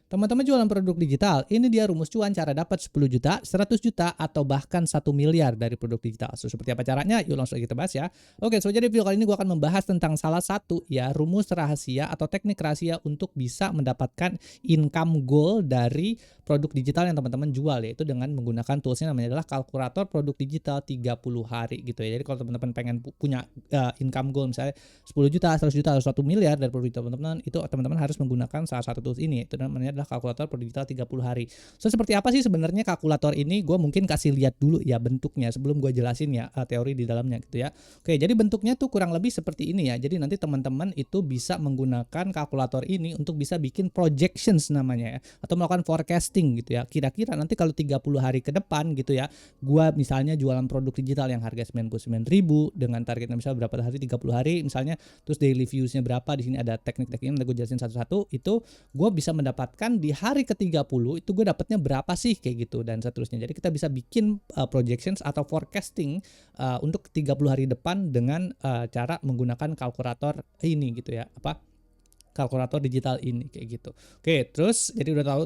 Teman-teman jualan produk digital, ini dia rumus cuan cara dapat 10 juta, 100 juta, atau bahkan 1 miliar dari produk digital. So, seperti apa caranya? Yuk langsung kita bahas ya. Oke, so jadi video kali ini gue akan membahas tentang salah satu ya rumus rahasia atau teknik rahasia untuk bisa mendapatkan income goal dari produk digital yang teman-teman jual, yaitu dengan menggunakan toolsnya namanya adalah kalkulator produk digital 30 hari gitu ya. Jadi kalau teman-teman pengen punya income goal misalnya 10 juta, 100 juta, atau 1 miliar dari produk digital teman-teman, itu teman-teman harus menggunakan salah satu tools ini, itu namanya adalah kalkulator produk digital 30 hari. So seperti apa sih sebenarnya kalkulator ini? Gue mungkin kasih lihat dulu ya bentuknya sebelum gue jelasin ya teori di dalamnya gitu ya. Oke, jadi bentuknya tuh kurang lebih seperti ini ya. Jadi nanti teman-teman itu bisa menggunakan kalkulator ini untuk bisa bikin projections namanya ya, atau melakukan forecasting gitu ya. Kira-kira nanti kalau 30 hari ke depan gitu ya, gue misalnya jualan produk digital yang harga 99.000 dengan targetnya misalnya berapa hari, 30 hari misalnya, terus daily views-nya berapa, di sini ada teknik-tekniknya nanti gue jelasin satu-satu, itu gue bisa mendapatkan di hari ke-30 itu gue dapatnya berapa sih kayak gitu dan seterusnya. Jadi kita bisa bikin projections atau forecasting untuk 30 hari depan dengan cara menggunakan kalkulator ini gitu ya, kalkulator digital ini kayak gitu. Oke, terus jadi udah tahu,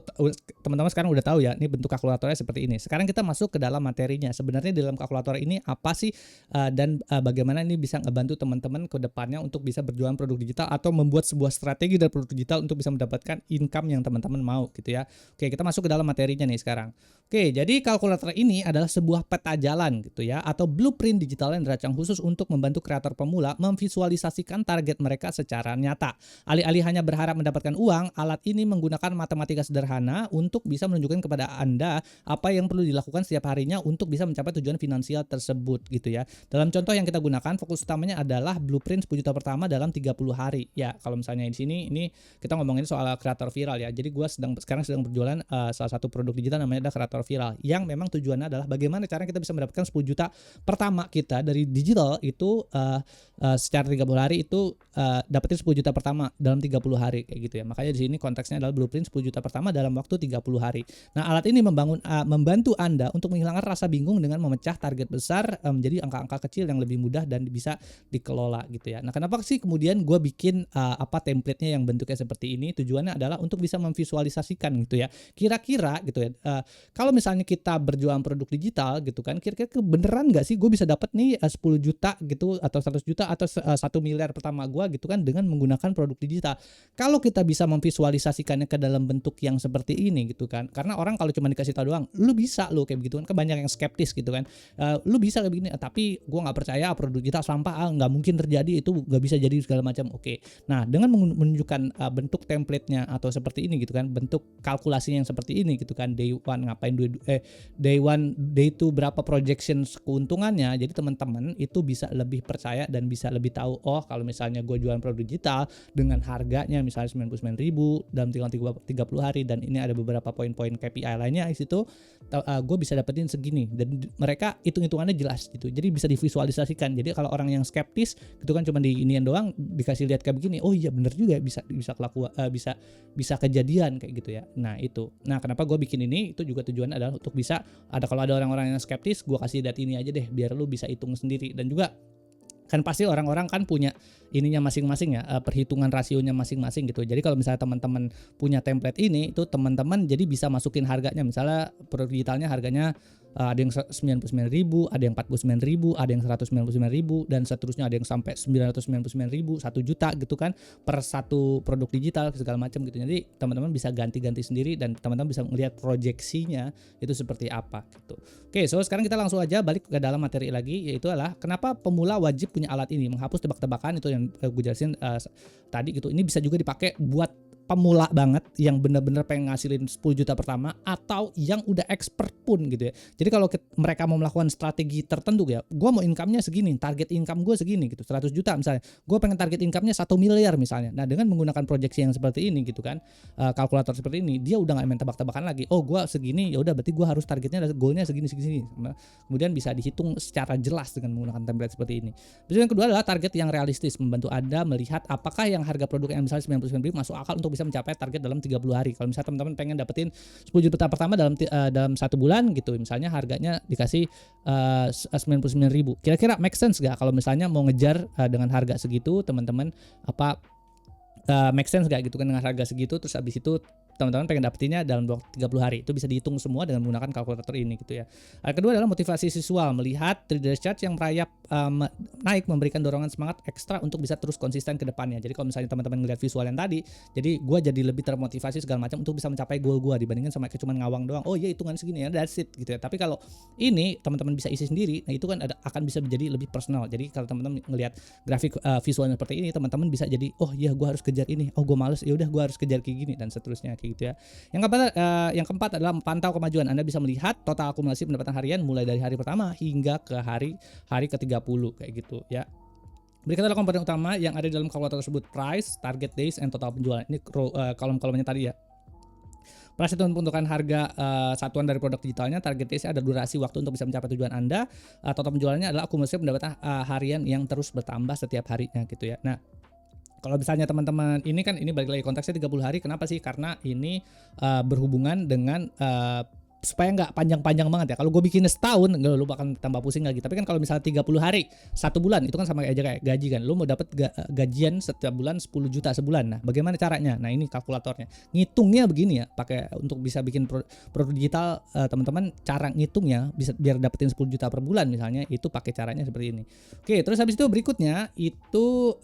teman-teman sekarang udah tahu ya ini bentuk kalkulatornya seperti ini. Sekarang kita masuk ke dalam materinya. Sebenarnya di dalam kalkulator ini apa sih dan bagaimana ini bisa ngebantu teman-teman ke depannya untuk bisa berjualan produk digital atau membuat sebuah strategi dari produk digital untuk bisa mendapatkan income yang teman-teman mau gitu ya. Oke, kita masuk ke dalam materinya nih sekarang. Oke, jadi kalkulator ini adalah sebuah peta jalan gitu ya, atau blueprint digital yang dirancang khusus untuk membantu kreator pemula memvisualisasikan target mereka secara nyata. Alih-alih hanya berharap mendapatkan uang, alat ini menggunakan matematika sederhana untuk bisa menunjukkan kepada Anda apa yang perlu dilakukan setiap harinya untuk bisa mencapai tujuan finansial tersebut gitu ya. Dalam contoh yang kita gunakan, fokus utamanya adalah blueprint 10 juta pertama dalam 30 hari. Ya, kalau misalnya di sini ini kita ngomongin soal kreator viral ya. Jadi gue sekarang sedang berjualan salah satu produk digital namanya adalah kreator viral, yang memang tujuannya adalah bagaimana caranya kita bisa mendapatkan 10 juta pertama kita dari digital itu secara 30 hari itu dapetin 10 juta pertama dalam 30 hari kayak gitu ya. Makanya di sini konteksnya adalah blueprint 10 juta pertama dalam waktu 30 hari. Nah, alat ini membantu Anda untuk menghilangkan rasa bingung dengan memecah target besar menjadi angka-angka kecil yang lebih mudah dan bisa dikelola gitu ya. Nah, kenapa sih kemudian gue bikin template-nya yang bentuknya seperti ini? Tujuannya adalah untuk bisa memvisualisasikan gitu ya. Kira-kira gitu ya. Kalau misalnya kita berjualan produk digital gitu kan, kira-kira beneran nggak sih gue bisa dapat nih 10 juta gitu atau 100 juta atau 1 miliar pertama gue gitu kan dengan menggunakan produk digital. Kalau kita bisa memvisualisasikannya ke dalam bentuk yang seperti ini gitu kan, karena orang kalau cuma dikasih tahu doang, lu bisa lo kayak begitu kan, banyak yang skeptis gitu kan, lu bisa kayak begini, tapi gue nggak percaya produk digital sampah, nggak mungkin terjadi, itu nggak bisa jadi segala macam. Oke, nah dengan menunjukkan bentuk template-nya atau seperti ini gitu kan, bentuk kalkulasinya yang seperti ini gitu kan, day one ngapain day one, day two berapa projections keuntungannya, jadi teman-teman itu bisa lebih percaya dan bisa lebih tahu, oh kalau misalnya gue jualan produk digital dengan harganya misalnya 99.000 dalam 30 hari dan ini ada beberapa poin-poin KPI lainnya di situ, gue bisa dapetin segini dan mereka hitung-hitungannya jelas gitu. Jadi bisa divisualisasikan. Jadi kalau orang yang skeptis gitu kan cuma di inian doang dikasih lihat kayak begini, oh iya bener juga bisa bisa kejadian kayak gitu ya. Nah, itu. Nah, kenapa gue bikin ini? Itu juga tujuannya adalah untuk bisa kalau ada orang-orang yang skeptis, gue kasih lihat ini aja deh biar lu bisa hitung sendiri. Dan juga kan pasti orang-orang kan punya ininya masing-masing ya, perhitungan rasionya masing-masing gitu. Jadi kalau misalnya teman-teman punya template ini, itu teman-teman jadi bisa masukin harganya. Misalnya produk digitalnya harganya ada yang 99.000, ada yang 49.000, ada yang 199.000 dan seterusnya, ada yang sampai 999.000, 1 juta gitu kan per satu produk digital segala macam gitu. Jadi teman-teman bisa ganti-ganti sendiri dan teman-teman bisa melihat proyeksinya itu seperti apa gitu. Oke, so sekarang kita langsung aja balik ke dalam materi lagi, yaitu adalah kenapa pemula wajib punya alat ini, menghapus tebak-tebakan itu yang gue jelasin tadi gitu. Ini bisa juga dipakai buat pemula banget yang benar-benar pengen ngasilin 10 juta pertama atau yang udah expert pun gitu ya. Jadi kalau mereka mau melakukan strategi tertentu ya, gue mau income-nya segini, target income gue segini gitu, 100 juta misalnya, gue pengen target income-nya 1 miliar misalnya. Nah, dengan menggunakan proyeksi yang seperti ini gitu kan, kalkulator seperti ini, dia udah gak main tebak-tebakan lagi. Oh, gue segini, ya udah berarti gue harus targetnya, goalnya segini. Kemudian bisa dihitung secara jelas dengan menggunakan template seperti ini. Terus yang kedua adalah target yang realistis, membantu Anda melihat apakah yang harga produk yang misalnya 99.000 masuk akal untuk bisa mencapai target dalam 30 hari. Kalau misalnya teman-teman pengen dapetin 10 juta pertama dalam 1 bulan gitu, misalnya harganya dikasih 99.000. Kira-kira make sense gak kalau misalnya mau ngejar dengan harga segitu, teman-teman make sense gak gitu kan dengan harga segitu, terus habis itu teman-teman pengen dapetinnya dalam waktu 30 hari. Itu bisa dihitung semua dengan menggunakan kalkulator ini gitu ya. Kedua adalah motivasi visual, melihat trader chart yang merayap naik memberikan dorongan semangat ekstra untuk bisa terus konsisten ke depannya. Jadi kalau misalnya teman-teman ngelihat visual yang tadi, jadi gue jadi lebih termotivasi segala macam untuk bisa mencapai goal gue dibandingkan sama kayak cuma ngawang doang. Oh iya hitungan segini ya, that's it gitu ya. Tapi kalau ini teman-teman bisa isi sendiri, nah itu kan akan bisa menjadi lebih personal. Jadi kalau teman-teman ngelihat grafik visualnya seperti ini, teman-teman bisa jadi oh iya gue harus kejar ini, oh gue males ya udah gue harus kejar kayak gini dan seterusnya kayak gitu ya. Yang keempat adalah memantau kemajuan. Anda bisa melihat total akumulasi pendapatan harian mulai dari hari pertama hingga ke hari ke-30 kayak gitu ya. Berikut adalah komponen utama yang ada di dalam kalkulator tersebut: price, target days, and total penjualan. Ini kolom-kolomnya tadi ya. Price itu menentukan harga satuan dari produk digitalnya, target days ada durasi waktu untuk bisa mencapai tujuan Anda, total penjualannya adalah akumulasi pendapatan harian yang terus bertambah setiap harinya gitu ya. Nah, kalau misalnya teman-teman ini balik lagi konteksnya 30 hari, kenapa sih? Karena ini berhubungan dengan supaya nggak panjang-panjang banget ya. Kalau gue bikin setahun, lu bakal tambah pusing lagi. Tapi kan kalau misalnya 30 hari, 1 bulan, itu kan sama aja kayak gaji kan. Lu mau dapat gajian setiap bulan 10 juta sebulan. Nah, bagaimana caranya? Nah, ini kalkulatornya. Ngitungnya begini ya, pakai untuk bisa bikin produk digital, teman-teman, cara ngitungnya bisa biar dapetin 10 juta per bulan misalnya, itu pakai caranya seperti ini. Oke, terus habis itu berikutnya itu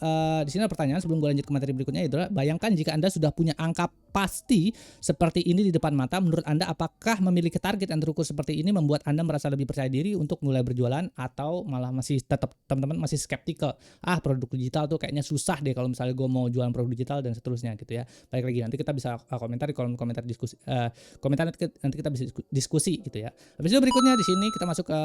di sini ada pertanyaan sebelum gue lanjut ke materi berikutnya, itu adalah bayangkan jika Anda sudah punya angka pasti seperti ini di depan mata, menurut Anda apakah memiliki target yang terukur seperti ini membuat Anda merasa lebih percaya diri untuk mulai berjualan, atau malah masih tetap teman-teman masih skeptikal, produk digital tuh kayaknya susah deh kalau misalnya gue mau jualan produk digital dan seterusnya gitu ya. Balik lagi, nanti kita bisa komentar di kolom komentar diskusi, nanti kita bisa diskusi gitu ya. Habis itu berikutnya di sini kita masuk ke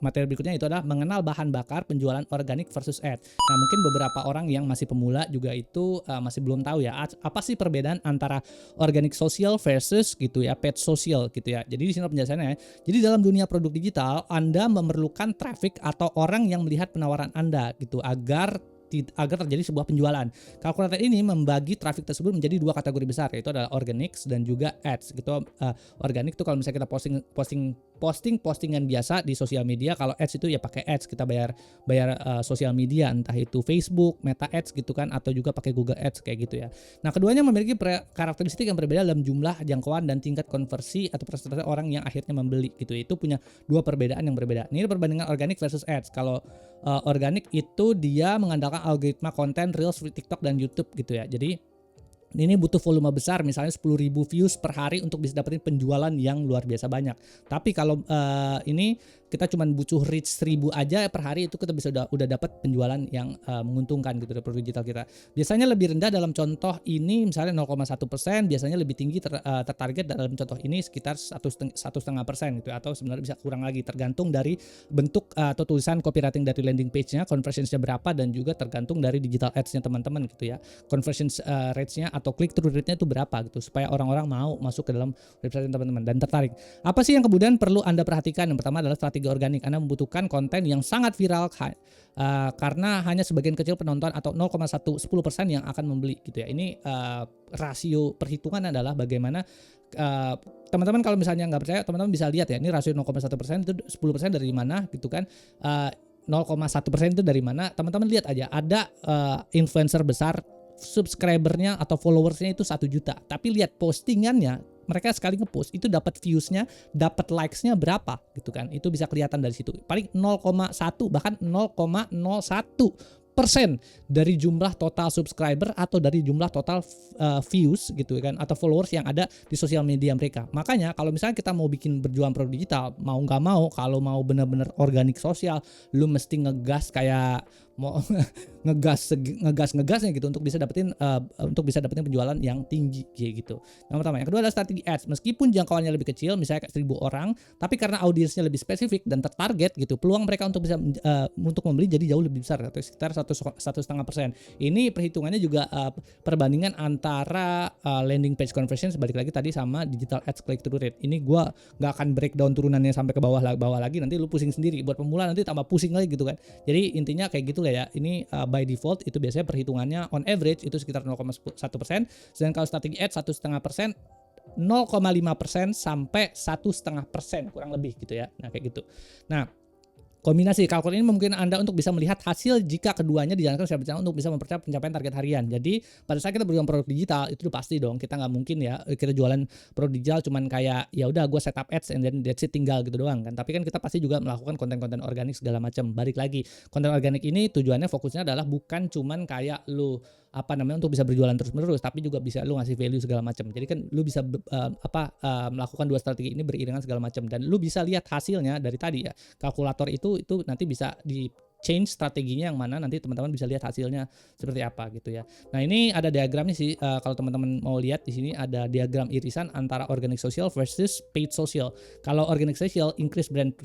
materi berikutnya, itu adalah mengenal bahan bakar penjualan organik versus ad. Nah, mungkin beberapa orang yang masih pemula juga itu masih belum tahu ya apa sih perbedaan antara organic social versus gitu ya paid social gitu ya. Jadi di sini penjelasannya. Jadi dalam dunia produk digital, Anda memerlukan traffic atau orang yang melihat penawaran Anda gitu agar terjadi sebuah penjualan. Kalkulator ini membagi traffic tersebut menjadi dua kategori besar, yaitu adalah organics dan juga ads gitu. Organic itu kalau misalnya kita postingan biasa di sosial media. Kalau ads itu ya pakai ads, kita bayar sosial media, entah itu Facebook, Meta Ads gitu kan, atau juga pakai Google Ads kayak gitu ya. Nah, keduanya memiliki karakteristik yang berbeda dalam jumlah, jangkauan, dan tingkat konversi atau persentase orang yang akhirnya membeli gitu. Itu punya dua perbedaan yang berbeda. Ini perbandingan organic versus ads. Kalau organic itu dia mengandalkan algoritma konten Reels, TikTok, dan YouTube gitu ya. Jadi ini butuh volume besar, misalnya 10.000 views per hari untuk bisa dapetin penjualan yang luar biasa banyak. Tapi kalau ini kita cuma butuh reach 1.000 aja per hari, itu kita bisa udah dapat penjualan yang menguntungkan gitu dari produk digital kita. Biasanya lebih rendah dalam contoh ini misalnya 0,1%, biasanya lebih tinggi tertarget dalam contoh ini sekitar 1,5% gitu, atau sebenarnya bisa kurang lagi tergantung dari bentuk atau tulisan copywriting dari landing page-nya, conversion-nya berapa, dan juga tergantung dari digital ads-nya teman-teman gitu ya. Conversion rates-nya atau click through rate-nya itu berapa gitu, supaya orang-orang mau masuk ke dalam website teman-teman dan tertarik. Apa sih yang kemudian perlu Anda perhatikan? Yang pertama adalah strategi organik. Anda membutuhkan konten yang sangat viral karena hanya sebagian kecil penonton atau 10% yang akan membeli gitu ya. Ini rasio perhitungan adalah bagaimana teman-teman kalau misalnya nggak percaya, teman-teman bisa lihat ya, ini rasio 0,1% itu 10% dari mana gitu kan. 0,1% itu dari mana? Teman-teman lihat aja, ada influencer besar subscribernya atau followersnya itu 1 juta, tapi lihat postingannya, mereka sekali ngepost itu dapat viewsnya, dapat likesnya berapa gitu kan. Itu bisa kelihatan dari situ. Paling 0,1 bahkan 0,01% dari jumlah total subscriber atau dari jumlah total views gitu kan, atau followers yang ada di sosial media mereka. Makanya kalau misalnya kita mau bikin berjualan produk digital, mau nggak mau, kalau mau benar-benar organik sosial, lu mesti ngegas kayak mau ngegasnya gitu untuk bisa dapetin penjualan yang tinggi kayak gitu. Yang pertama. Yang kedua adalah strategi ads. Meskipun jangkauannya lebih kecil, misalnya kayak 1.000 orang, tapi karena audiensnya lebih spesifik dan tertarget gitu, peluang mereka untuk bisa untuk membeli jadi jauh lebih besar, atau sekitar 1,5%. Ini perhitungannya juga perbandingan antara landing page conversion, sebalik lagi tadi, sama digital ads click through rate. Ini gua nggak akan breakdown turunannya sampai ke bawah lagi, nanti lu pusing sendiri. Buat pemula nanti tambah pusing lagi gitu kan. Jadi intinya kayak gitu ya. Ini by default itu biasanya perhitungannya on average itu sekitar 0,1%, sedangkan kalau strategi ads 1,5%, 0,5% sampai 1,5% kurang lebih gitu ya. Nah kayak gitu. Nah Kombinasi kalkulator ini memungkinkan Anda untuk bisa melihat hasil jika keduanya dijalankan secara bersamaan untuk bisa mempercepat pencapaian target harian. Jadi pada saat kita berjualan produk digital itu pasti dong kita nggak mungkin ya kita jualan produk digital cuman kayak ya udah gue setup ads and then that's it, tinggal gitu doang kan. Tapi kan kita pasti juga melakukan konten-konten organik segala macam. Balik lagi, konten organik ini tujuannya fokusnya adalah bukan cuman kayak lu untuk bisa berjualan terus-menerus, tapi juga bisa lu ngasih value segala macam. Jadi kan lu bisa melakukan dua strategi ini beriringan segala macam dan lu bisa lihat hasilnya dari tadi ya. Kalkulator itu nanti bisa di change strateginya yang mana nanti teman-teman bisa lihat hasilnya seperti apa gitu ya. Nah, ini ada diagramnya sih, kalau teman-teman mau lihat di sini ada diagram irisan antara organic social versus paid social. Kalau organic social increase brand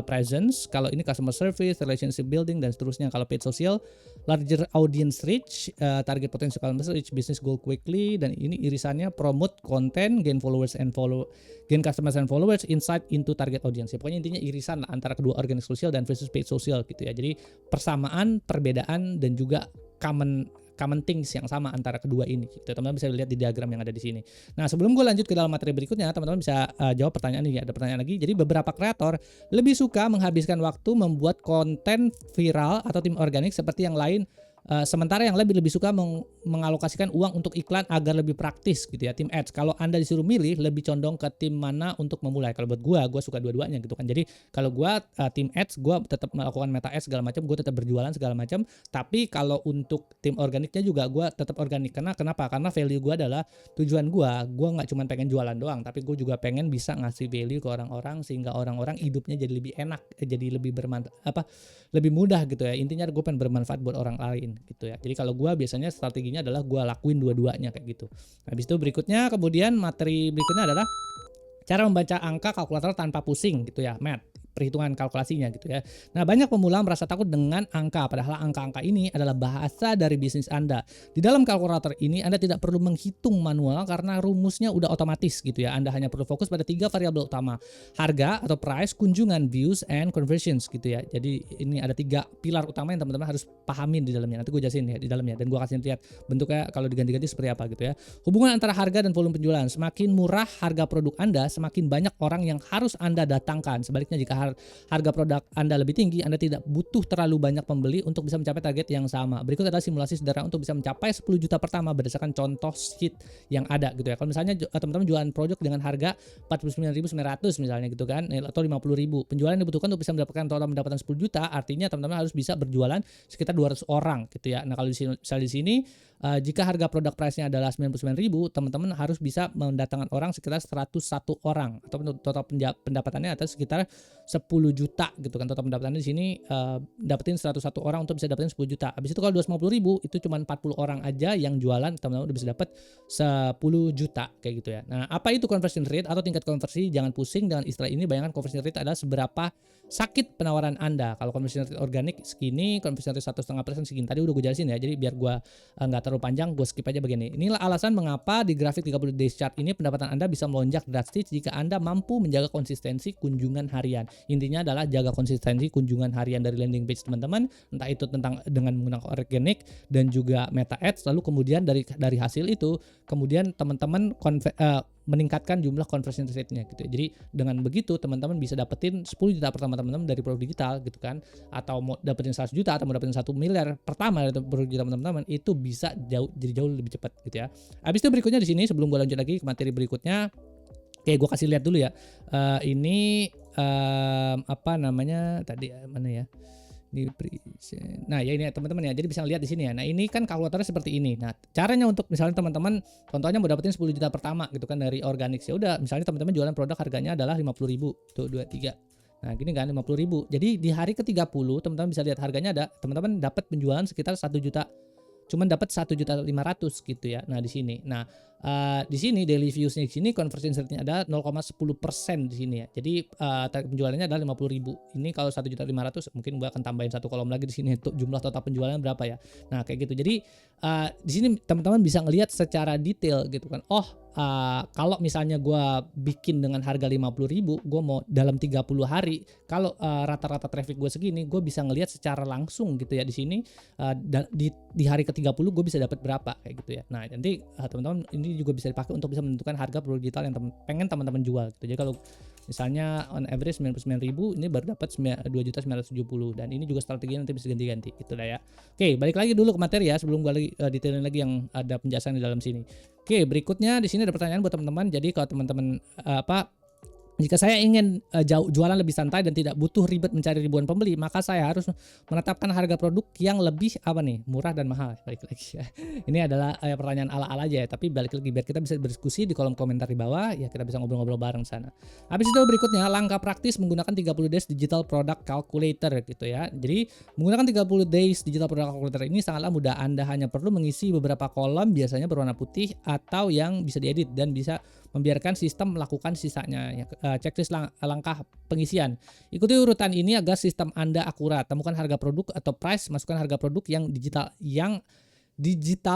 presence, kalau ini customer service, relationship building dan seterusnya. Kalau paid social larger audience reach, target potential customers reach business goal quickly, dan ini irisannya promote content, gain customers and followers, insight into target audience. Ya, pokoknya intinya irisan lah antara kedua organic social dan versus paid social gitu ya. Jadi persamaan, perbedaan dan juga common things yang sama antara kedua ini gitu. Teman-teman bisa lihat di diagram yang ada di sini. Nah, sebelum gue lanjut ke dalam materi berikutnya, teman-teman bisa jawab pertanyaan ini. Ada pertanyaan lagi. Jadi beberapa kreator lebih suka menghabiskan waktu membuat konten viral atau tim organik seperti yang lain. Sementara yang lebih suka mengalokasikan uang untuk iklan agar lebih praktis gitu ya, tim ads. Kalau Anda disuruh milih lebih condong ke tim mana untuk memulai? Kalau buat gue suka dua-duanya gitu kan. Jadi kalau gue tim ads, gue tetap melakukan meta ads segala macam, gue tetap berjualan segala macam. Tapi kalau untuk tim organiknya juga gue tetap organik. Kenapa? Karena value gue adalah tujuan gue nggak cuma pengen jualan doang, tapi gue juga pengen bisa ngasih value ke orang-orang sehingga orang-orang hidupnya jadi lebih enak, jadi lebih lebih mudah gitu ya. Intinya gue pengen bermanfaat buat orang lain gitu ya. Jadi kalau gue biasanya strateginya adalah gue lakuin dua-duanya kayak gitu. Habis itu berikutnya, kemudian materi berikutnya adalah cara membaca angka kalkulator tanpa pusing gitu ya, math, perhitungan kalkulasinya gitu ya. Nah, banyak pemula merasa takut dengan angka, padahal angka-angka ini adalah bahasa dari bisnis Anda. Di dalam kalkulator ini Anda tidak perlu menghitung manual karena rumusnya udah otomatis gitu ya. Anda hanya perlu fokus pada 3 variabel utama: harga atau price, kunjungan, views, and conversions gitu ya. Jadi ini ada 3 pilar utama yang teman-teman harus pahamin di dalamnya. Nanti gue jelasin ya di dalamnya dan gue kasih lihat bentuknya kalau diganti-ganti seperti apa gitu ya. Hubungan antara harga dan volume penjualan. Semakin murah harga produk Anda, semakin banyak orang yang harus Anda datangkan. Sebaliknya, jika harga produk Anda lebih tinggi, Anda tidak butuh terlalu banyak pembeli untuk bisa mencapai target yang sama. Berikut adalah simulasi sederhana untuk bisa mencapai 10 juta pertama berdasarkan contoh sheet yang ada gitu ya. Kalau misalnya teman-teman jualan produk dengan harga 49.900 misalnya gitu kan, atau 50.000, penjualan yang dibutuhkan untuk bisa mendapatkan total pendapatan 10 juta, artinya teman-teman harus bisa berjualan sekitar 200 orang gitu ya. Nah, kalau misalnya di sini jika harga produk price-nya adalah 99.000, teman-teman harus bisa mendatangkan orang sekitar 101 orang, atau total pendapatannya adalah sekitar 10 juta gitu kan. Total pendapatannya di sini dapetin 101 orang untuk bisa dapetin 10 juta. Habis itu kalau 250.000 itu cuma 40 orang aja yang jualan, teman-teman udah bisa dapat 10 juta kayak gitu ya. Nah, apa itu conversion rate atau tingkat konversi? Jangan pusing dengan istilah ini, bayangkan conversion rate adalah seberapa sakit penawaran Anda. Kalau conversion rate organik segini, conversion rate 1,5% segini. Tadi udah gue jelasin ya. Jadi biar gue nggak terlalu panjang, gue skip aja begini. Inilah alasan mengapa di grafik 30 days chart ini pendapatan Anda bisa melonjak drastis jika Anda mampu menjaga konsistensi kunjungan harian. Intinya adalah jaga konsistensi kunjungan harian dari landing page teman-teman, entah itu dengan menggunakan organic dan juga meta ads. Lalu kemudian dari hasil itu kemudian teman-teman meningkatkan jumlah conversion rate-nya gitu. Jadi dengan begitu teman-teman bisa dapetin 10 juta pertama teman-teman dari produk digital gitu kan, atau mau dapetin 100 juta atau mau dapetin 1 miliar pertama dari produk digital teman-teman, itu bisa jadi jauh lebih cepat gitu ya. Habis itu berikutnya di sini, sebelum gue lanjut lagi ke materi berikutnya, oke, gue kasih lihat dulu ya. Ini tadi mana ya? Nah ya ini ya teman-teman ya, jadi bisa lihat di sini ya. Nah ini kan kalkulatornya seperti ini. Nah caranya untuk misalnya teman-teman contohnya mau dapetin 10 juta pertama gitu kan dari organik, ya udah misalnya teman-teman jualan produk harganya adalah 50.000 tuh 23. Nah gini kan 50.000. Jadi di hari ke-30 teman-teman bisa lihat harganya ada, teman-teman dapat penjualan sekitar 1 juta. Cuman dapat 1.500.000 gitu ya. Nah di sini. Nah di sini daily views-nya di sini conversion rate-nya ada 0,10% di sini ya. Jadi target penjualannya adalah 50.000. Ini kalau 1.500.000 mungkin gue akan tambahin satu kolom lagi di sini untuk jumlah total penjualannya berapa ya. Nah kayak gitu. Jadi di sini teman-teman bisa ngelihat secara detail gitu kan. Oh, kalau misalnya gue bikin dengan harga 50.000, gue mau dalam 30 hari, kalau rata-rata traffic gue segini, gue bisa ngelihat secara langsung gitu ya di sini di hari ke-30 gue bisa dapat berapa kayak gitu ya. Nah nanti teman-teman ini juga bisa dipakai untuk bisa menentukan harga produk digital yang pengen teman-teman jual gitu. Jadi kalau Misalnya on average 99.000, ini baru dapat 2.970.000, dan ini juga strateginya nanti bisa ganti-ganti gitu lah ya. Oke, balik lagi dulu ke materi ya sebelum gua lagi detailin lagi yang ada penjelasan di dalam sini. Oke, berikutnya di sini ada pertanyaan buat teman-teman. Jadi kalau teman-teman jika saya ingin jualan lebih santai dan tidak butuh ribet mencari ribuan pembeli, maka saya harus menetapkan harga produk yang lebih murah dan mahal. Balik lagi ya. Ini adalah pertanyaan ala-ala aja ya, tapi balik lagi biar kita bisa berdiskusi di kolom komentar di bawah ya, kita bisa ngobrol-ngobrol bareng sana. Habis itu berikutnya langkah praktis menggunakan 30 days digital product calculator gitu ya. Jadi menggunakan 30 days digital product calculator ini sangatlah mudah. Anda hanya perlu mengisi beberapa kolom biasanya berwarna putih atau yang bisa diedit dan bisa membiarkan sistem melakukan sisanya ya. Checklist langkah pengisian. Ikuti urutan ini agar sistem Anda akurat. Temukan harga produk atau price, masukkan harga produk yang digital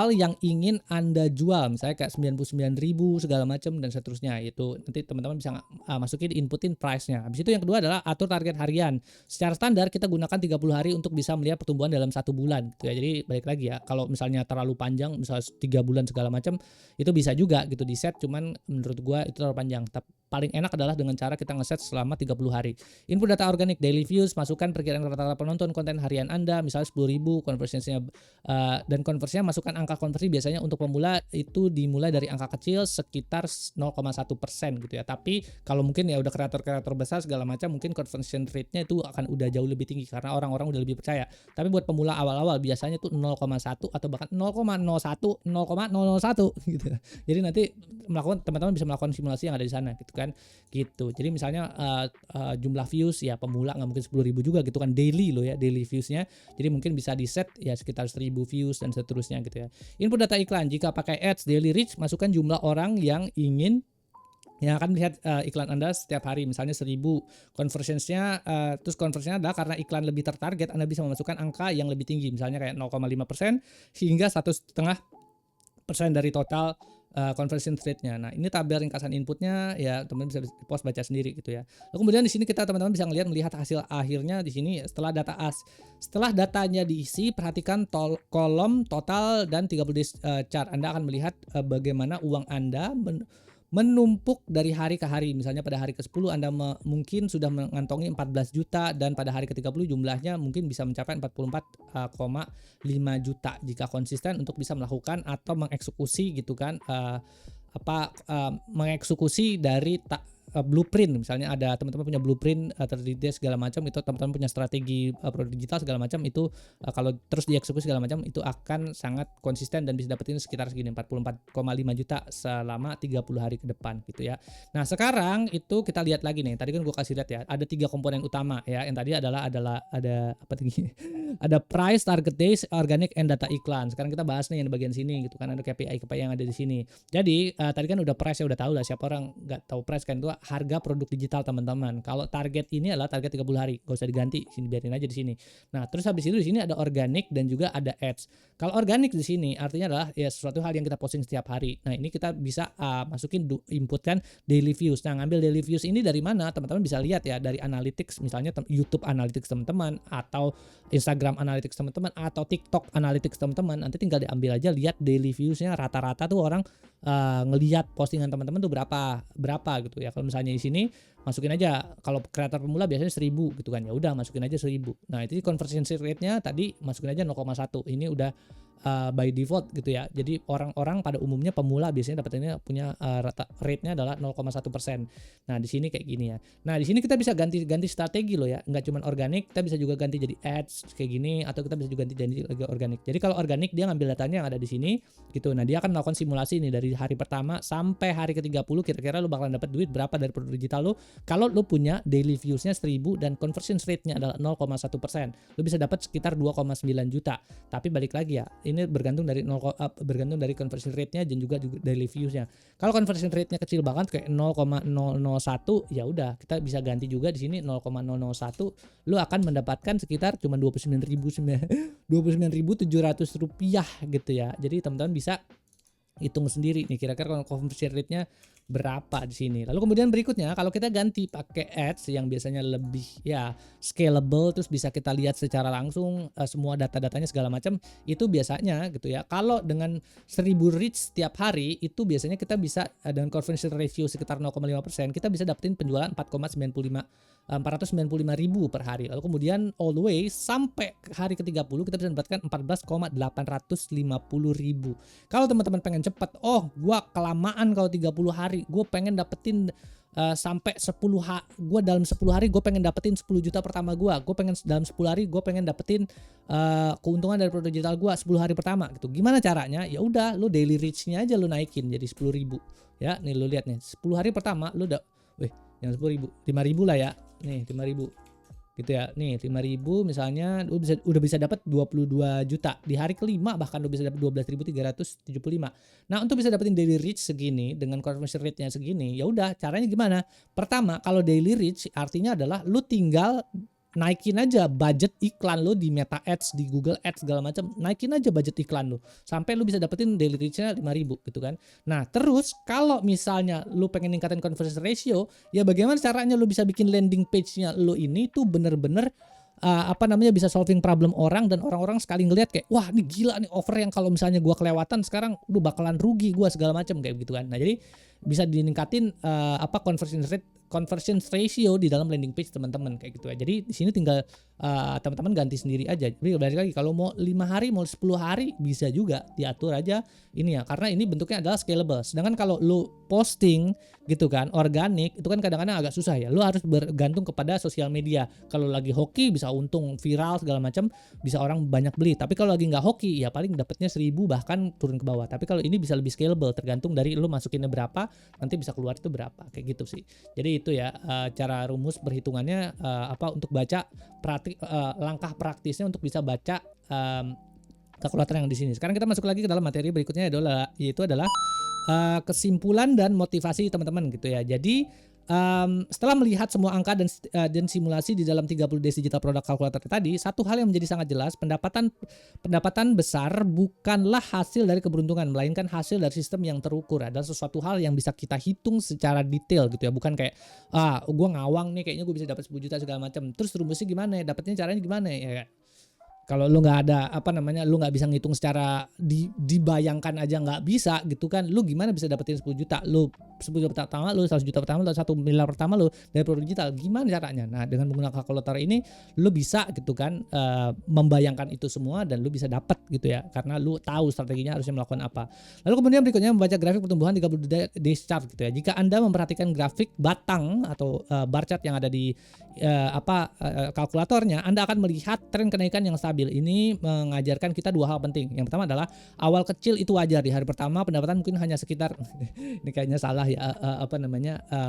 yang ingin Anda jual, misalnya kayak 99.000 segala macam dan seterusnya. Itu nanti teman-teman bisa masukin, inputin price-nya. Habis itu yang kedua adalah atur target harian. Secara standar kita gunakan 30 hari untuk bisa melihat pertumbuhan dalam 1 bulan gitu ya. Jadi balik lagi ya, kalau misalnya terlalu panjang misalnya 3 bulan segala macam, itu bisa juga gitu di set, cuman menurut gua itu terlalu panjang. Tapi paling enak adalah dengan cara kita ngeset selama 30 hari. Input data organik, daily views, masukkan perkiraan rata-rata penonton konten harian Anda, misalnya 10.000, konversinya dan konversinya masukkan angka konversi. Biasanya untuk pemula itu dimulai dari angka kecil sekitar 0,1% gitu ya. Tapi kalau mungkin ya udah kreator-kreator besar segala macam, mungkin conversion rate-nya itu akan udah jauh lebih tinggi karena orang-orang udah lebih percaya. Tapi buat pemula awal-awal biasanya tuh 0,1 atau bahkan 0,01, 0,001 gitu. Jadi nanti teman-teman bisa melakukan simulasi yang ada di sana gitu kan. Gitu. Jadi misalnya jumlah views ya pemula nggak mungkin 10.000 juga gitu kan, daily loh ya, daily viewsnya. Jadi mungkin bisa di set ya sekitar 1.000 views dan seterusnya gitu ya. Input data iklan, jika pakai ads, daily reach, masukkan jumlah orang yang akan melihat iklan Anda setiap hari, misalnya 1.000. Conversionsnya terus conversionsnya adalah karena iklan lebih tertarget, Anda bisa memasukkan angka yang lebih tinggi, misalnya kayak 0,5% hingga 1,5% dari total conversion rate-nya. Nah, ini tabel ringkasan inputnya ya, teman-teman bisa post baca sendiri gitu ya. Lalu kemudian di sini kita teman-teman bisa melihat hasil akhirnya di sini setelah datanya diisi, perhatikan kolom total dan 30 days chart. Anda akan melihat bagaimana uang Anda menumpuk dari hari ke hari. Misalnya pada hari ke-10 Anda mungkin sudah mengantongi 14 juta dan pada hari ke-30 jumlahnya mungkin bisa mencapai 44,5 juta jika konsisten untuk bisa melakukan atau mengeksekusi gitu kan, mengeksekusi dari blueprint. Misalnya ada teman-teman punya blueprint 30 days segala macam, itu teman-teman punya strategi produk digital segala macam, itu kalau terus dieksekusi segala macam itu akan sangat konsisten dan bisa dapetin sekitar segini 44,5 juta selama 30 hari ke depan gitu ya. Nah, sekarang itu kita lihat lagi nih. Tadi kan gue kasih lihat ya, ada 3 komponen utama ya. Yang tadi adalah ada apa tadi? Ada price, target days, organic, and data iklan. Sekarang kita bahas nih yang di bagian sini gitu kan, ada KPI yang ada di sini. Jadi tadi kan udah price ya, udah tahu lah, siapa orang nggak tahu price kan, itu harga produk digital teman-teman. Kalau target ini adalah target 30 hari, gak usah diganti, sini biarin aja di sini. Nah, terus habis itu di sini ada organic dan juga ada ads. Kalau organic di sini artinya adalah ya sesuatu hal yang kita posting setiap hari. Nah, ini kita bisa masukin inputkan daily views. Nah, ngambil daily views ini dari mana? Teman-teman bisa lihat ya dari analytics, misalnya YouTube analytics teman-teman, atau Instagram analytics teman-teman, atau TikTok analytics teman-teman. Nanti tinggal diambil aja, lihat daily viewsnya rata-rata tuh orang ngelihat postingan teman-teman tuh berapa gitu ya. Kalau misalnya di sini masukin aja, kalau kreator pemula biasanya 1.000 gitu kan, ya udah masukin aja 1.000. Nah, itu conversion rate-nya tadi masukin aja 0,1. Ini udah by default gitu ya. Jadi orang-orang pada umumnya pemula biasanya dapatnya punya rate-nya adalah 0,1%. Nah, di sini kayak gini ya. Nah, di sini kita bisa ganti strategi loh ya. Enggak cuma organik, kita bisa juga ganti jadi ads kayak gini, atau kita bisa juga ganti jadi organik. Jadi kalau organik dia ngambil datanya yang ada di sini gitu. Nah, dia akan melakukan simulasi nih dari hari pertama sampai hari ke-30, kira-kira lu bakalan dapat duit berapa dari produk digital lu kalau lu punya daily views-nya 1.000 dan conversion rate-nya adalah 0,1%. Lu bisa dapat sekitar 2,9 juta. Tapi balik lagi ya, ini bergantung dari conversion rate-nya dan juga daily views-nya. Kalau conversion rate-nya kecil banget kayak 0,001, ya udah kita bisa ganti juga di sini 0,001, lu akan mendapatkan sekitar cuma 29.700 rupiah gitu ya. Jadi teman-teman bisa hitung sendiri nih kira-kira conversion rate-nya berapa di sini. Lalu kemudian berikutnya kalau kita ganti pakai ads yang biasanya lebih ya scalable, terus bisa kita lihat secara langsung semua data-datanya segala macam, itu biasanya gitu ya. Kalau dengan 1000 reach setiap hari itu biasanya kita bisa dengan conversion ratio sekitar 0,5%, kita bisa dapetin penjualan 495.000 per hari. Lalu kemudian all the way sampai hari ke-30 kita bisa mendapatkan 14,850.000. Kalau teman-teman pengen cepat, oh gua kelamaan kalau 30 hari, gue pengen dapetin sampai 10 hari, gue dalam 10 hari gue pengen dapetin 10 juta pertama gue pengen dalam 10 hari gue pengen dapetin keuntungan dari produk digital gue 10 hari pertama gitu. Gimana caranya? Ya udah, lu daily reach-nya aja lu naikin jadi 10.000 ya. Nih lu lihat nih, 10 hari pertama lu udah, yang 10.000, 5.000 lah ya, nih 5.000 gitu ya. Nih 5.000 misalnya udah bisa dapat 22 juta di hari kelima, bahkan udah bisa dapat 12.375. Nah, untuk bisa dapetin daily reach segini dengan conversion rate-nya segini, ya udah caranya gimana? Pertama, kalau daily reach artinya adalah lu tinggal naikin aja budget iklan lo di Meta Ads, di Google Ads segala macam, naikin aja budget iklan lo sampai lu bisa dapetin daily reach-nya 5.000 gitu kan. Nah, terus kalau misalnya lu pengen ningkatin conversion ratio, ya bagaimana caranya lu bisa bikin landing page-nya lu ini tuh bener-bener bisa solving problem orang, dan orang-orang sekali ngelihat kayak wah ini gila nih offer yang kalau misalnya gua kelewatan sekarang udah bakalan rugi gua segala macam kayak gitu kan. Nah, jadi bisa diningkatin conversion ratio di dalam landing page teman-teman kayak gitu ya. Jadi di sini tinggal teman-teman ganti sendiri aja. Jadi balik lagi, kalau mau 5 hari mau 10 hari bisa juga diatur aja ini ya, karena ini bentuknya adalah scalable. Sedangkan kalau lu posting gitu kan organik, itu kan kadang-kadang agak susah ya. Lu harus bergantung kepada sosial media. Kalau lagi hoki bisa untung viral segala macam, bisa orang banyak beli. Tapi kalau lagi nggak hoki ya paling dapatnya 1.000 bahkan turun ke bawah. Tapi kalau ini bisa lebih scalable, tergantung dari lu masukinnya berapa, nanti bisa keluar itu berapa kayak gitu sih. Jadi itu ya cara rumus perhitungannya untuk baca langkah praktisnya untuk bisa baca kalkulator yang di sini. Sekarang kita masuk lagi ke dalam materi berikutnya yaitu adalah kesimpulan dan motivasi teman-teman gitu ya. Jadi setelah melihat semua angka dan simulasi di dalam 30 days digital product calculator tadi, satu hal yang menjadi sangat jelas, pendapatan besar bukanlah hasil dari keberuntungan, melainkan hasil dari sistem yang terukur. Adalah sesuatu hal yang bisa kita hitung secara detail gitu ya, bukan kayak gue ngawang nih kayaknya gue bisa dapat 10 juta segala macam. Terus rumusnya gimana ya? Dapatnya caranya gimana ya? Kalau lu nggak ada lu nggak bisa ngitung secara dibayangkan aja nggak bisa gitu kan, lu gimana bisa dapetin 10 juta, lu 10 juta pertama lu, 100 juta pertama lu, 1 miliar pertama lu dari produk digital, gimana caranya? Nah, dengan menggunakan kalkulator ini lu bisa gitu kan membayangkan itu semua dan lu bisa dapat gitu ya, karena lu tahu strateginya harusnya melakukan apa. Lalu kemudian berikutnya membaca grafik pertumbuhan 30 days chart gitu ya. Jika Anda memperhatikan grafik batang atau bar chart yang ada di kalkulatornya, Anda akan melihat tren kenaikan yang stabil. Ini mengajarkan kita dua hal penting. Yang pertama adalah awal kecil itu wajar. Di hari pertama pendapatan mungkin hanya sekitar ini kayaknya salah ya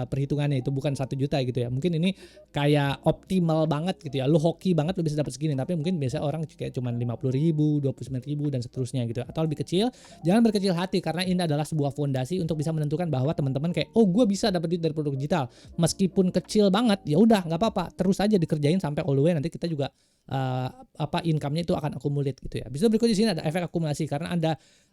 perhitungannya, itu bukan 1 juta gitu ya. Mungkin ini kayak optimal banget gitu ya. Lu hoki banget lu bisa dapat segini, tapi mungkin biasa orang kayak cuman 50.000, 29.000 dan seterusnya gitu. Atau lebih kecil. Jangan berkecil hati, karena ini adalah sebuah fondasi untuk bisa menentukan bahwa teman-teman kayak gue bisa dapat duit dari produk digital. Meskipun kecil banget, ya udah nggak apa-apa, terus aja dikerjain sampai all the way, nanti kita juga income-nya itu akan akumulate gitu ya. Bisa berikut di sini ada efek akumulasi, karena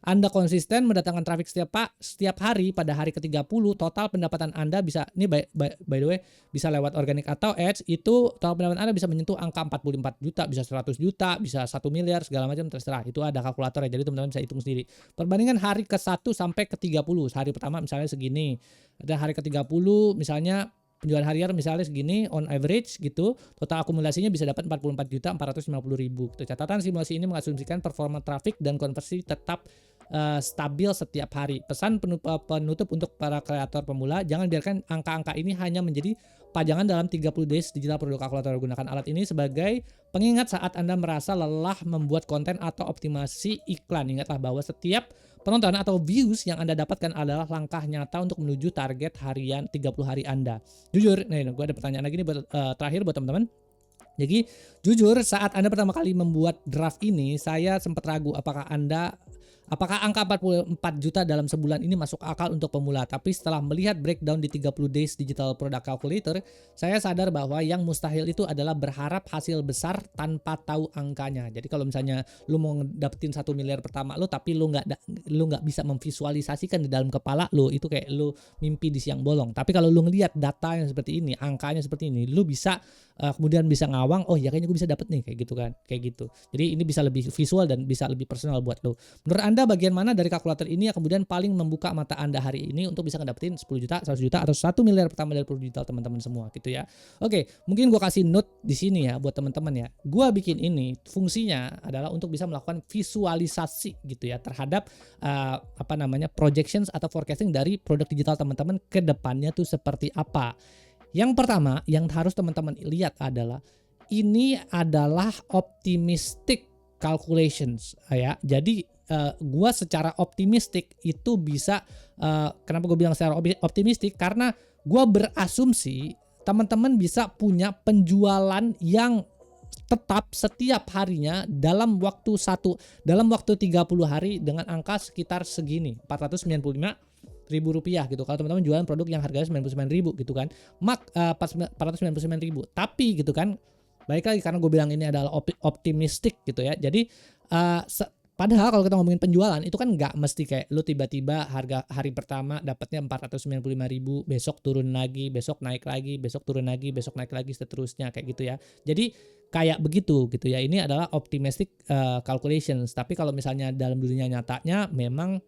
Anda konsisten mendatangkan traffic setiap hari. Pada hari ke-30 total pendapatan Anda bisa, ini by the way, bisa lewat organik atau ads, itu total pendapatan Anda bisa menyentuh angka 44 juta, bisa 100 juta, bisa 1 miliar segala macam, terserah. Itu ada kalkulator ya, jadi teman-teman bisa hitung sendiri. Perbandingan hari ke-1 sampai ke-30. Hari pertama misalnya segini. Ada hari ke-30 misalnya penjualan harian misalnya segini on average gitu, total akumulasinya bisa dapat 44.450.000 gitu. Catatan simulasi ini mengasumsikan performa traffic dan konversi tetap stabil setiap hari. Pesan penutup untuk para kreator pemula, jangan biarkan angka-angka ini hanya menjadi pajangan dalam 30 days digital produk kalkulator. Gunakan alat ini sebagai pengingat saat Anda merasa lelah membuat konten atau optimasi iklan. Ingatlah bahwa setiap penonton atau views yang Anda dapatkan adalah langkah nyata untuk menuju target harian 30 hari Anda. Jujur, nih gue ada pertanyaan lagi nih terakhir buat teman-teman. Jadi jujur, saat Anda pertama kali membuat draft ini, saya sempat ragu apakah Anda Apakah angka 44 juta dalam sebulan ini masuk akal untuk pemula? Tapi setelah melihat breakdown di 30 days digital product calculator, saya sadar bahwa yang mustahil itu adalah berharap hasil besar tanpa tahu angkanya. Jadi kalau misalnya lu mau dapetin 1 miliar pertama lu, tapi lu nggak bisa memvisualisasikan di dalam kepala lu, itu kayak lu mimpi di siang bolong. Tapi kalau lu ngelihat data yang seperti ini, angkanya seperti ini, lu bisa kemudian bisa ngawang, oh ya kayaknya gue bisa dapet nih, kayak gitu kan, kayak gitu. Jadi ini bisa lebih visual dan bisa lebih personal buat lo. Menurut Anda bagian mana dari kalkulator ini yang kemudian paling membuka mata Anda hari ini untuk bisa ngedapetin 10 juta, 100 juta, atau 1 miliar pertama dari produk digital teman-teman semua gitu ya. Oke, mungkin gue kasih note di sini ya buat teman-teman ya. Gue bikin ini fungsinya adalah untuk bisa melakukan visualisasi gitu ya terhadap projections atau forecasting dari produk digital teman-teman ke depannya tuh seperti apa. Yang pertama yang harus teman-teman lihat adalah ini adalah optimistic calculations ya. Jadi gua secara optimistik itu bisa kenapa gue bilang secara optimistik, karena gua berasumsi teman-teman bisa punya penjualan yang tetap setiap harinya dalam waktu 30 hari dengan angka sekitar segini, 495.000 rupiah gitu. Kalau teman-teman jualan produk yang harganya 99.000 gitu kan, 499.000. Tapi gitu kan, balik lagi karena gue bilang ini adalah optimistik gitu ya. Jadi padahal kalau kita ngomongin penjualan itu kan nggak mesti kayak lu tiba-tiba harga hari pertama dapatnya 495.000, besok turun lagi, besok naik lagi, besok turun lagi, besok naik lagi, seterusnya kayak gitu ya. Jadi kayak begitu gitu ya. Ini adalah optimistic calculations. Tapi kalau misalnya dalam dunia nyatanya memang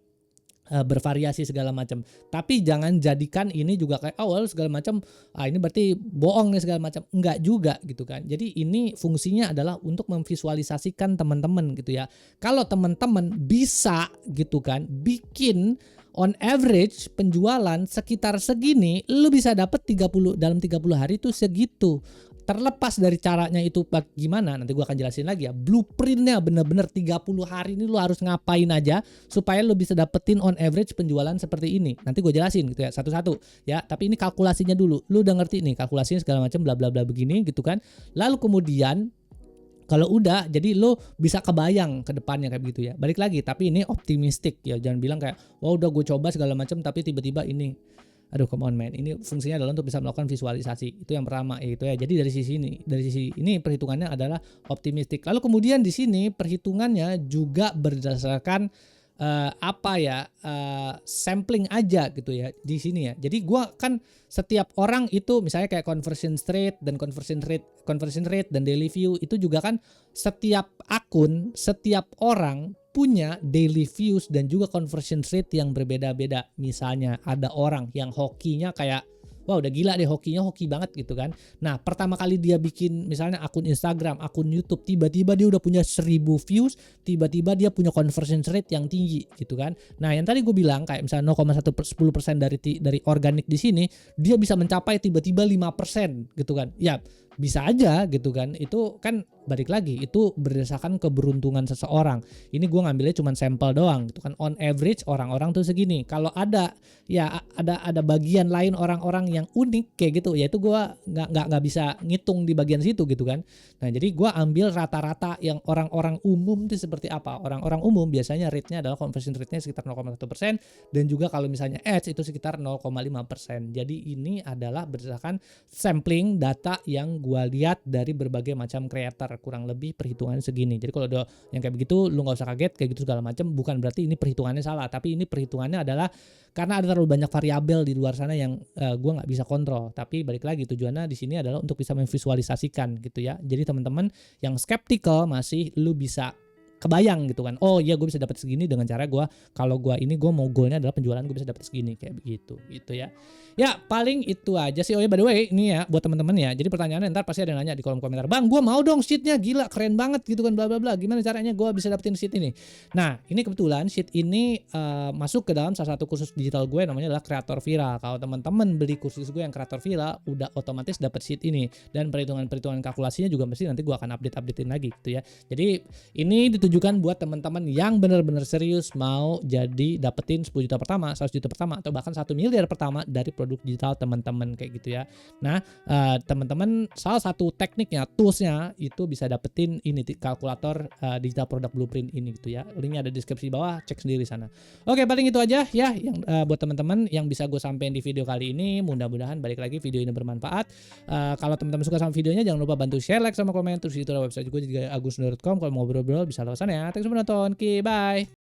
bervariasi segala macam. Tapi jangan jadikan ini juga kayak awal segala macam, ini berarti bohong nih segala macam. Enggak juga gitu kan. Jadi ini fungsinya adalah untuk memvisualisasikan teman-teman gitu ya. Kalau teman-teman bisa gitu kan bikin on average penjualan sekitar segini, lu bisa dapat dalam 30 hari itu segitu. Terlepas dari caranya itu gimana, nanti gue akan jelasin lagi ya. Blueprintnya bener-bener 30 hari ini lu harus ngapain aja supaya lu bisa dapetin on average penjualan seperti ini. Nanti gue jelasin gitu ya satu-satu ya. Tapi ini kalkulasinya dulu. Lu udah ngerti nih kalkulasinya segala macam bla bla bla begini gitu kan. Lalu kemudian kalau udah, jadi lo bisa kebayang ke depannya kayak begitu ya. Balik lagi, tapi ini optimistik ya. Jangan bilang kayak, wah udah gue coba segala macam tapi tiba-tiba ini. Aduh, come on man. Ini fungsinya adalah untuk bisa melakukan visualisasi. Itu yang pertama itu ya. Jadi dari sisi ini perhitungannya adalah optimistik. Lalu kemudian di sini perhitungannya juga berdasarkan sampling aja gitu ya di sini ya. Jadi gua kan setiap orang itu misalnya kayak conversion rate dan daily view itu juga kan setiap akun, setiap orang punya daily views dan juga conversion rate yang berbeda-beda. Misalnya ada orang yang hokinya kayak wah udah gila deh, hokinya hoki banget gitu kan. Nah pertama kali dia bikin misalnya akun Instagram, akun YouTube, tiba-tiba dia udah punya 1000 views, tiba-tiba dia punya conversion rate yang tinggi gitu kan. Nah yang tadi gue bilang kayak misalnya 0,10% dari organik di sini, dia bisa mencapai tiba-tiba 5% gitu kan. Ya bisa aja gitu kan. Itu kan balik lagi itu berdasarkan keberuntungan seseorang. Ini gue ngambilnya cuma sampel doang gitu kan. On average orang-orang tuh segini. Kalau ada bagian lain orang-orang yang unik kayak gitu, ya itu gue nggak bisa ngitung di bagian situ gitu kan. Nah jadi gue ambil rata-rata yang orang-orang umum itu seperti apa. Orang-orang umum biasanya rate-nya adalah conversion rate-nya sekitar 0,1% dan juga kalau misalnya ads itu sekitar 0,5%. Jadi ini adalah berdasarkan sampling data yang gue lihat dari berbagai macam creator, kurang lebih perhitungannya segini. Jadi kalau ada yang kayak begitu lu nggak usah kaget kayak gitu segala macam, bukan berarti ini perhitungannya salah, tapi ini perhitungannya adalah karena ada terlalu banyak variabel di luar sana yang gue nggak bisa kontrol. Tapi balik lagi tujuannya di sini adalah untuk bisa memvisualisasikan gitu ya. Jadi teman-teman yang skeptical masih lu bisa kebayang gitu kan, oh iya gue bisa dapat segini dengan cara gue, kalau gue mau goalnya adalah penjualan gue bisa dapat segini kayak begitu gitu ya. Ya paling itu aja sih. Oh ya by the way ini ya buat teman-teman ya, jadi pertanyaannya ntar pasti ada yang nanya di kolom komentar, bang gue mau dong sheetnya, gila keren banget gitu kan bla bla bla, gimana caranya gue bisa dapetin sheet ini. Nah ini kebetulan sheet ini masuk ke dalam salah satu kursus digital gue namanya adalah Kreator Viral. Kalau teman-teman beli kursus gue yang Kreator Viral udah otomatis dapat sheet ini, dan perhitungan kalkulasinya juga mesti nanti gue akan updatein lagi gitu ya. Jadi ini ditujukan ditujukan buat teman-teman yang benar-benar serius mau jadi dapetin 10 juta pertama, 100 juta pertama, atau bahkan 1 miliar pertama dari produk digital teman-teman kayak gitu ya. Nah, teman-teman salah satu tekniknya, toolsnya itu bisa dapetin ini kalkulator digital product blueprint ini gitu ya. Linknya ada di deskripsi bawah, cek sendiri sana. Oke, paling itu aja ya yang buat teman-teman yang bisa gue sampein di video kali ini. Mudah-mudahan balik lagi video ini bermanfaat. Kalau teman-teman suka sama videonya, jangan lupa bantu share, like, sama komen. Terus itu ada website gue juga agus.com. Kalau mau ngobrol-ngobrol bisa lewat sana ya. Thanks for nonton. Bye.